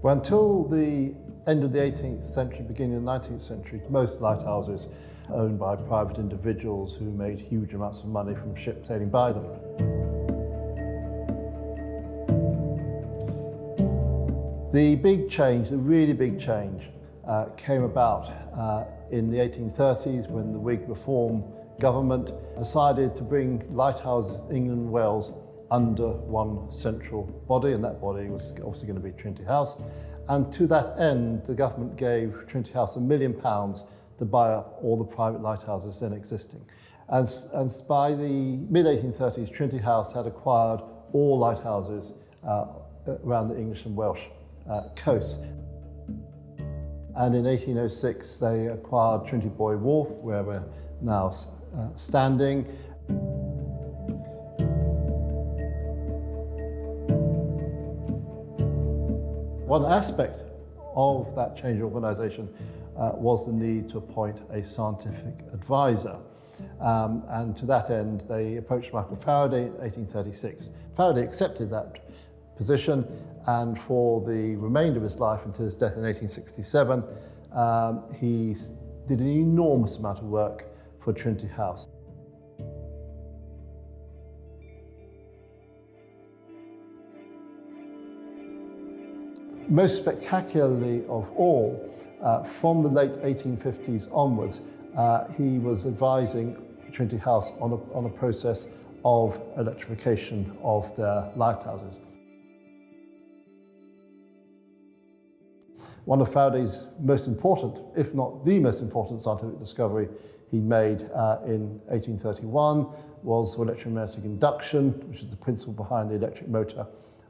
Well, until the end of the 18th century, beginning of the 19th century, most lighthouses owned by private individuals who made huge amounts of money from ships sailing by them. The big change, the really big change, came about in the 1830s when the Whig Reform government decided to bring lighthouses in England and Wales under one central body, and that body was obviously going to be Trinity House. And to that end, the government gave Trinity House £1 million to buy up all the private lighthouses then existing. And by the mid-1830s, Trinity House had acquired all lighthouses around the English and Welsh coast. And in 1806, they acquired Trinity Buoy Wharf, where we're now standing. One aspect of that change of organisation was the need to appoint a scientific advisor. And to that end, they approached Michael Faraday in 1836. Faraday accepted that position, and for the remainder of his life until his death in 1867, he did an enormous amount of work for Trinity House. Most spectacularly of all, from the late 1850s onwards, he was advising Trinity House on a process of electrification of their lighthouses. One of Faraday's most important, if not the most important scientific discovery he made in 1831 was electromagnetic induction, which is the principle behind the electric motor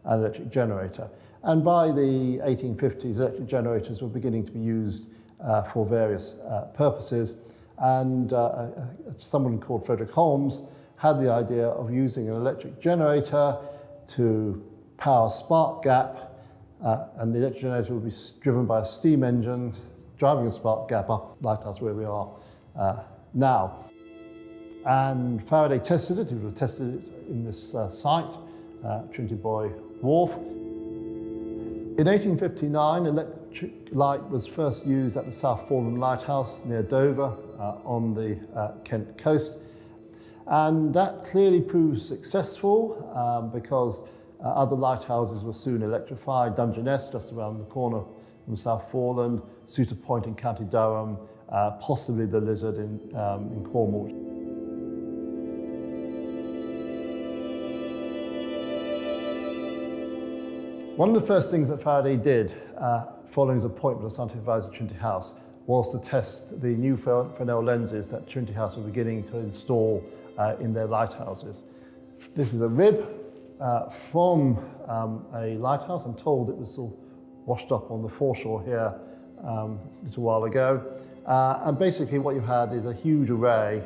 and electric generator. And by the 1850s, electric generators were beginning to be used for various purposes. And someone called Frederick Holmes had the idea of using an electric generator to power a spark gap, and the electric generator would be driven by a steam engine, driving a spark gap up lighthouse where we are now. And Faraday tested it. He would have tested it in this site, Trinity Buoy Wharf. In 1859, electric light was first used at the South Foreland Lighthouse near Dover on the Kent coast. And that clearly proved successful because other lighthouses were soon electrified. Dungeness, just around the corner from South Foreland, Suter Point in County Durham, possibly the Lizard in Cornwall. One of the first things that Faraday did, following his appointment as scientific advisor at Trinity House, was to test the new Fresnel lenses that Trinity House were beginning to install in their lighthouses. This is a rib from a lighthouse. I'm told it was sort of washed up on the foreshore here a little while ago. And basically what you had is a huge array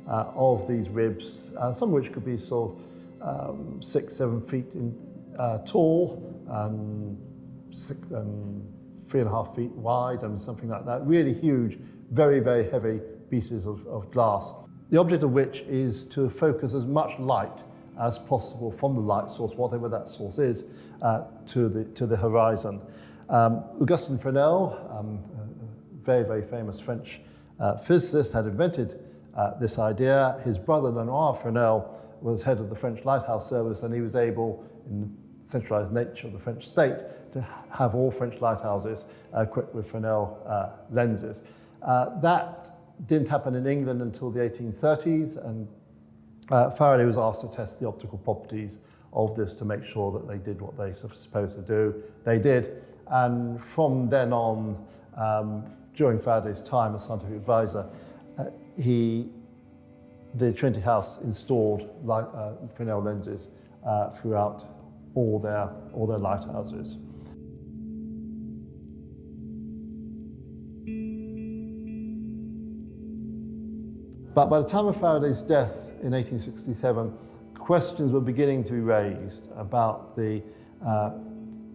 of these ribs, some of which could be sort of 6-7 feet tall and 3.5 feet wide and something like that. Really huge, very, very heavy pieces of glass. The object of which is to focus as much light as possible from the light source, whatever that source is, to the horizon. Augustin Fresnel, a very, very famous French physicist, had invented this idea. His brother, Lenoir Fresnel, was head of the French Lighthouse Service, and he was able, in the centralized nature of the French state, to have all French lighthouses equipped with Fresnel lenses. That didn't happen in England until the 1830s, and Faraday was asked to test the optical properties of this to make sure that they did what they were supposed to do. They did, and from then on, during Faraday's time as scientific advisor, the Trinity House installed Fresnel lenses throughout all their lighthouses. But by the time of Faraday's death in 1867, questions were beginning to be raised about the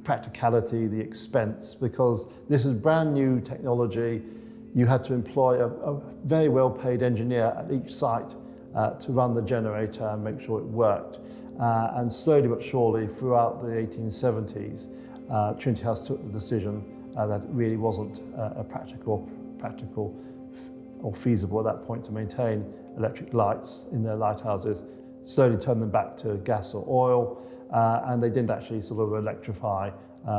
practicality, the expense, because this is brand new technology. You had to employ a very well-paid engineer at each site to run the generator and make sure it worked. And slowly but surely, throughout the 1870s, Trinity House took the decision that it really wasn't practical or feasible at that point to maintain electric lights in their lighthouses, slowly turned them back to gas or oil, and they didn't actually sort of electrify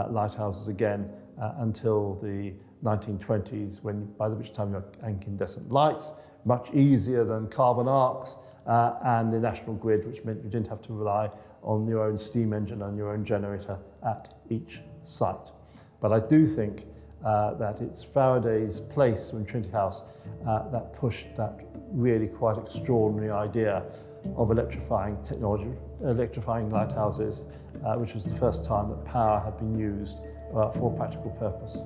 lighthouses again until the 1920s, by which time you had incandescent lights, much easier than carbon arcs, and the national grid, which meant you didn't have to rely on your own steam engine and your own generator at each site. But I do think that it's Faraday's place in Trinity House that pushed that really quite extraordinary idea of electrifying technology, electrifying lighthouses, which was the first time that power had been used for a practical purpose.